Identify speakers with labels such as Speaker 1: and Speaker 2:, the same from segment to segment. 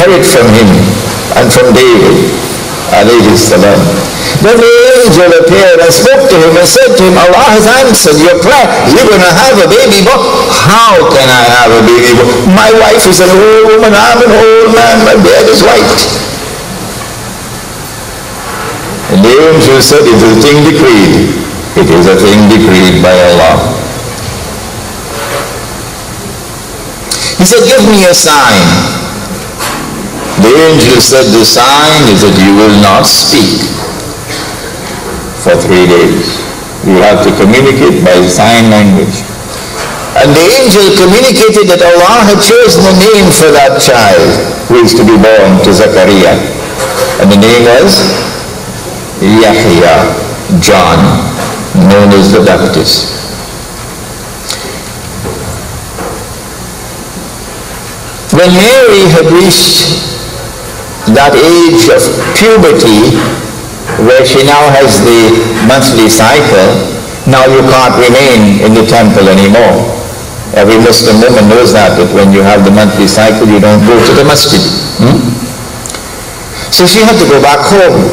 Speaker 1: inherit from him and from David, alayhi salam. Then the angel appeared and spoke to him and said to him, Allah has answered your prayer. You're going to have a baby boy. How can I have a baby boy? My wife is an old woman, I'm an old man, my beard is white. And the angel said, it is a thing decreed. It is a thing decreed by Allah. He said, give me a sign. The angel said, the sign is that you will not speak for 3 days. You have to communicate by sign language. And the angel communicated that Allah had chosen a name for that child who is to be born to Zachariah. And the name was Yahya, John, known as the Baptist. When Mary had reached that age of puberty, where she now has the monthly cycle, now you can't remain in the temple anymore. Every Muslim woman knows that when you have the monthly cycle, you don't go to the masjid. So she had to go back home.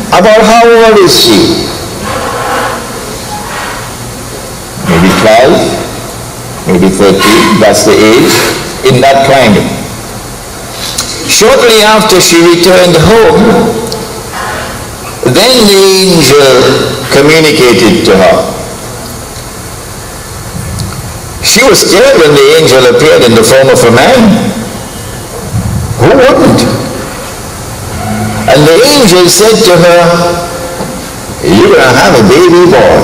Speaker 1: About how old is she? Maybe 12, maybe 13, that's the age, in that climate. Shortly after she returned home, then the angel communicated to her. She was scared when the angel appeared in the form of a man. Who wouldn't? And the angel said to her, you're going to have a baby boy.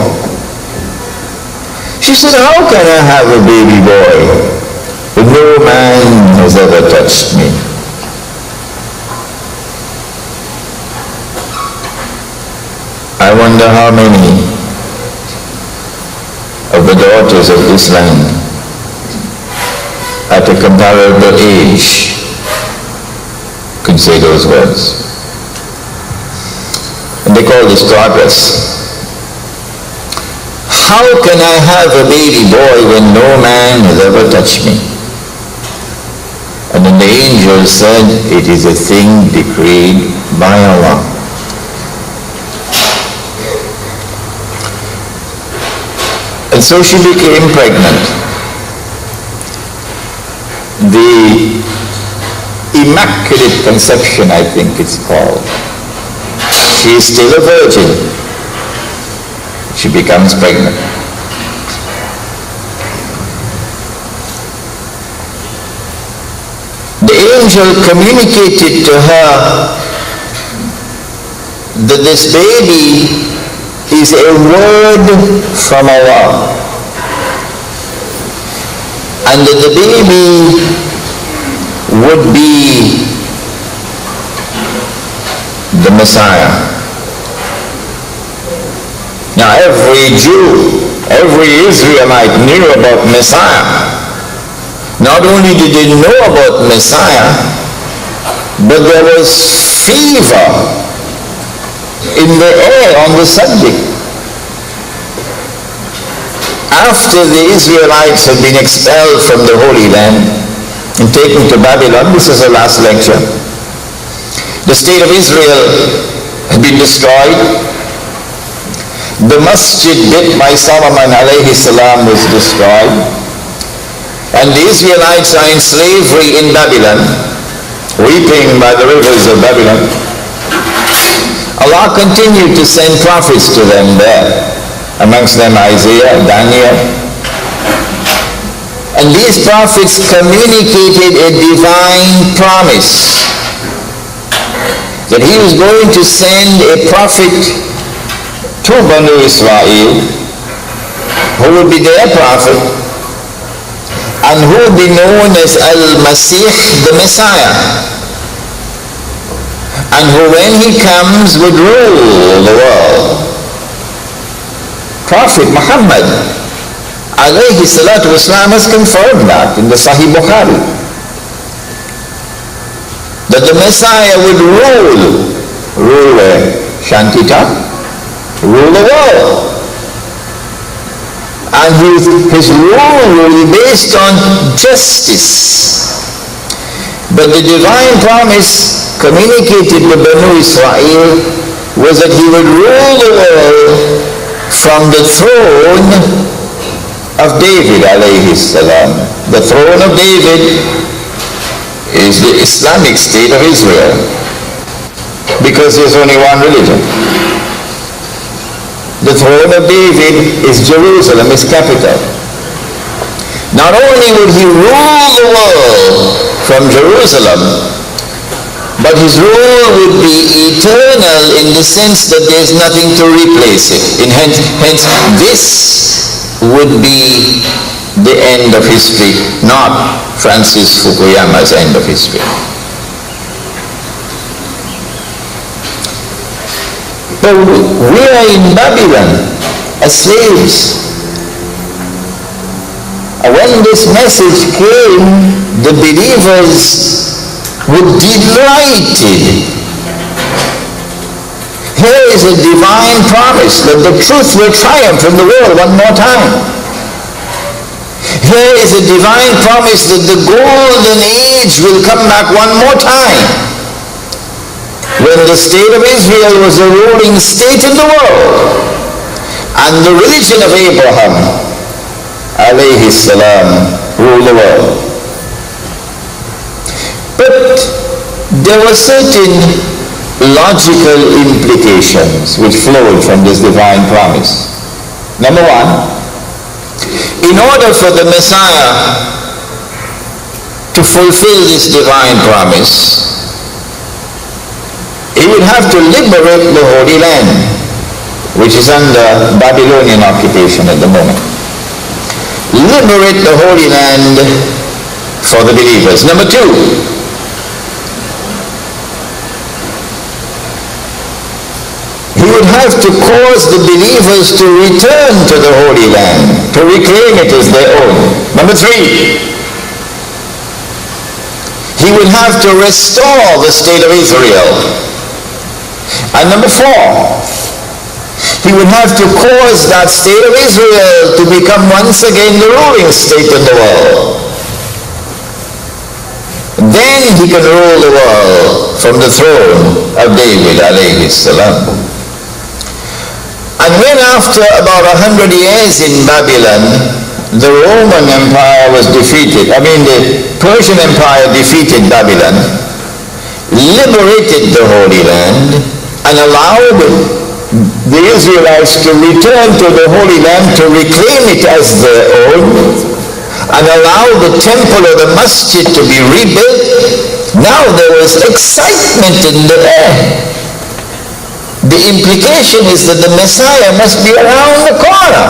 Speaker 1: She said, how can I have a baby boy? No man has ever touched me. I wonder how many of the daughters of this land at a comparable age could say those words. And they call this progress. How can I have a baby boy when no man has ever touched me? And then the angel said, it is a thing decreed by Allah. And so she became pregnant. The Immaculate Conception, I think it's called. She is still a virgin. She becomes pregnant. The angel communicated to her that this baby is a word from Allah, and that the baby would be the Messiah. Now every Jew, every Israelite knew about Messiah. Not only did they know about Messiah, but there was fever in the air on the subject. After the Israelites had been expelled from the Holy Land and taken to Babylon, this is the last lecture, the state of Israel had been destroyed. The masjid built by Solomon alayhi salam was destroyed, and the Israelites are in slavery in Babylon, weeping by the rivers of Babylon. Allah continued to send prophets to them there, amongst them Isaiah, Daniel. And these prophets communicated a divine promise that he was going to send a prophet to Banu Israel who would be their prophet and who would be known as Al-Masih, the Messiah, and who when he comes would rule the world. Prophet Muhammad alayhi salatu wasalam has confirmed that in the Sahih Bukhari, that the Messiah would rule where? Shantita, rule the world. And his rule will be based on justice. But the divine promise communicated to Banu Israel was that he would rule the world from the throne of David alayhi salam. The throne of David is the Islamic state of Israel, because there's only one religion. The throne of David is Jerusalem, his capital. Not only would he rule the world from Jerusalem, but his rule would be eternal in the sense that there's nothing to replace it. Hence, this would be the end of history, not Francis Fukuyama's end of history. But we are in Babylon as slaves. And when this message came, the believers were delighted. Here is a divine promise that the truth will triumph in the world one more time. Here is a divine promise that the golden age will come back one more time, when the state of Israel was a ruling state in the world, and the religion of Abraham alayhi salam ruled the world. But there were certain logical implications which flowed from this divine promise. Number one, in order for the Messiah to fulfill this divine promise, he would have to liberate the Holy Land, which is under Babylonian occupation at the moment. Liberate the Holy Land for the believers. Number two, he would have to cause the believers to return to the Holy Land, to reclaim it as their own. Number three, he would have to restore the state of Israel. And number four, he would have to cause that state of Israel to become once again the ruling state in the world. Then he can rule the world from the throne of David alayhi salam. And when after about 100 years in Babylon, the Roman Empire was defeated, the Persian Empire defeated Babylon, liberated the Holy Land, and allowed the Israelites to return to the Holy Land, to reclaim it as their own, and allow the temple or the masjid to be rebuilt. Now there was excitement in the air. The implication is that the Messiah must be around the corner,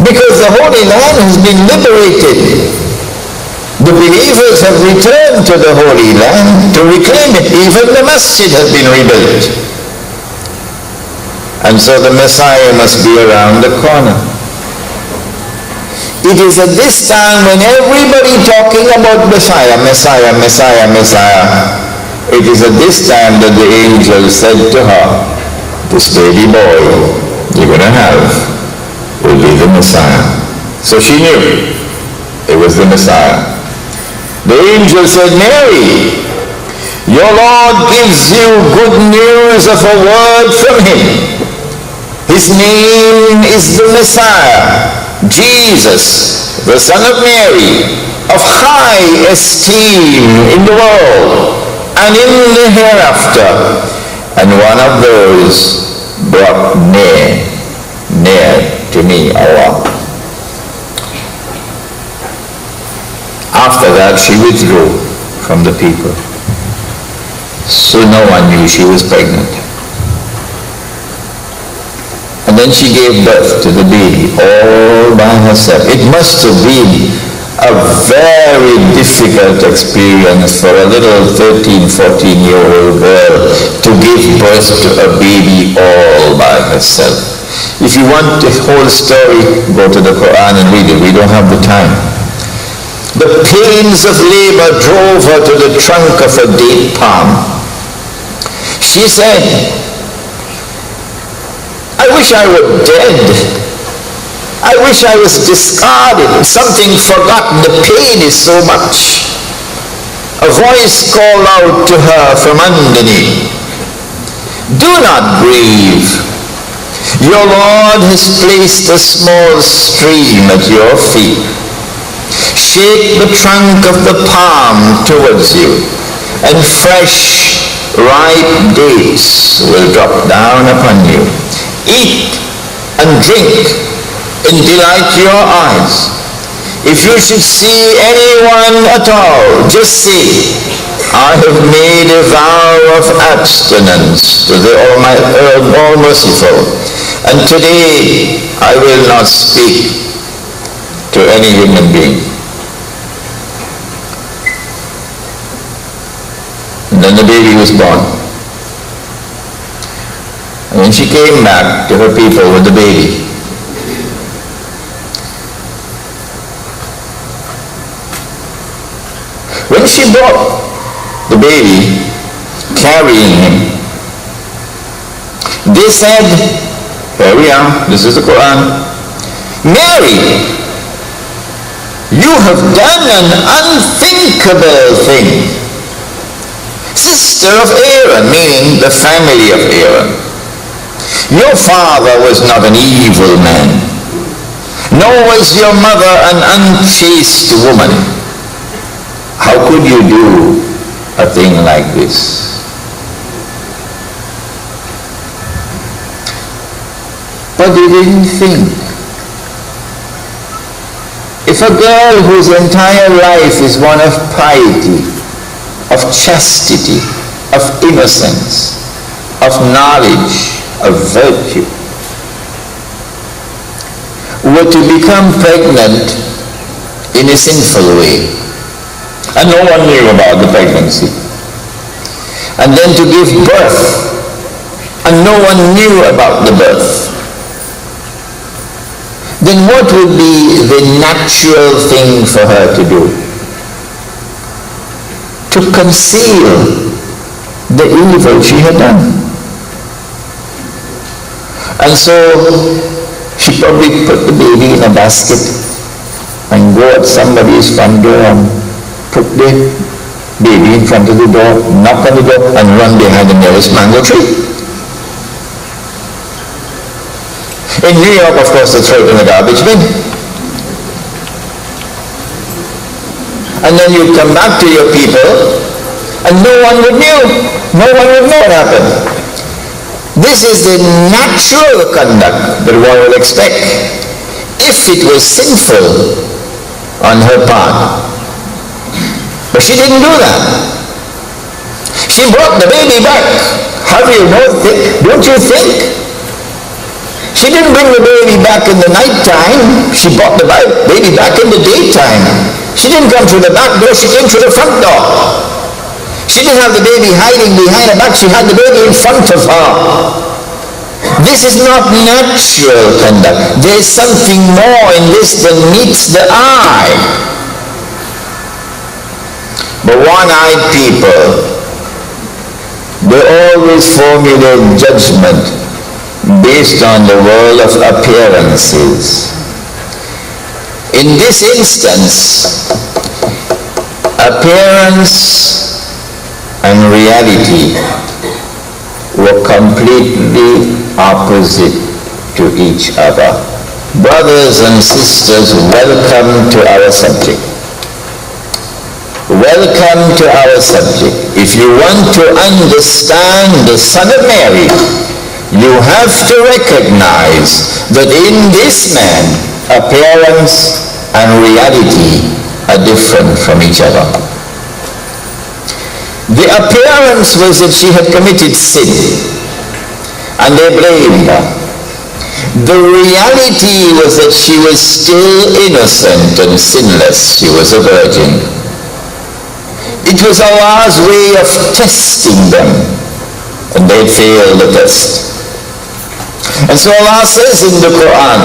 Speaker 1: because the Holy Land has been liberated. The believers have returned to the Holy Land to reclaim it. Even the masjid has been rebuilt. And so the Messiah must be around the corner. It is at this time when everybody talking about Messiah, Messiah, Messiah, Messiah, it is at this time that the angel said to her, this baby boy you're going to have will be the Messiah. So she knew it was the Messiah. The angel said, Mary, your Lord gives you good news of a word from him. His name is the Messiah, Jesus, the Son of Mary, of high esteem in the world and in the hereafter, and one of those brought near to me, Allah. After that, she withdrew from the people. So no one knew she was pregnant. And then she gave birth to the baby all by herself. It must have been a very difficult experience for a little 13, 14-year-old girl to give birth to a baby all by herself. If you want the whole story, go to the Quran and read it. We don't have the time. The pains of labor drove her to the trunk of a date palm. She said, I wish I were dead. I wish I was discarded, something forgotten. The pain is so much. A voice called out to her from underneath, "Do not grieve. Your Lord has placed a small stream at your feet. Shake the trunk of the palm towards you, and fresh, ripe dates will drop down upon you. Eat and drink and delight your eyes. If you should see anyone at all, just say, I have made a vow of abstinence to the All-Merciful, and today I will not speak to any human being." And then the baby was born. And when she came back to her people with the baby, when she brought the baby, carrying him, they said, here we are, this is the Quran, "Mary, you have done an unthinkable thing. Sister of Aaron," meaning the family of Aaron, "your father was not an evil man, nor was your mother an unchaste woman. How could you do a thing like this?" But they didn't think. If a girl whose entire life is one of piety, of chastity, of innocence, of knowledge, of virtue, were to become pregnant in a sinful way, and no one knew about the pregnancy, and then to give birth, and no one knew about the birth, then what would be the natural thing for her to do? To conceal the evil she had done. And so she probably put the baby in a basket and go at somebody's front door and put the baby in front of the door, knock on the door, and run behind the nearest mango tree. In New York, of course, they throw it in the garbage bin. And then you come back to your people, and no one would know. No one would know what happened. This is the natural conduct that one would expect if it was sinful on her part. But she didn't do that. She brought the baby back. How do you know? Don't you think? She didn't bring the baby back in the night time. She brought the baby back in the daytime. She didn't come through the back door. She came through the front door. She didn't have the baby hiding behind her back. She had the baby in front of her. This is not natural conduct. There is something more in this than meets the eye. But one-eyed people, they always formulate judgment based on the world of appearances. In this instance, appearance and reality were completely opposite to each other. Brothers and sisters, welcome to our subject. Welcome to our subject. If you want to understand the Son of Mary, you have to recognize that in this man, appearance and reality are different from each other. The appearance was that she had committed sin, and they blamed her. The reality was that she was still innocent and sinless. She was a virgin. It was Allah's way of testing them, and they failed the test. And so Allah says in the Quran,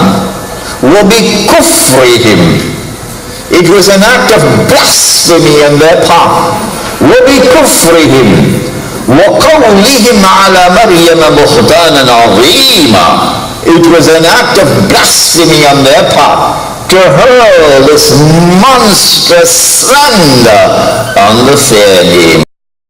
Speaker 1: وَبِكُفْرِهِمْ, it was an act of blasphemy on their part. وَبِكُفْرِهِمْ وَقَوْلِهِمْ عَلَى مَرْيَمَ بُهْتَانًا عَظِيمًا, it was an act of blasphemy on their part to hurl this monstrous slander on the fair name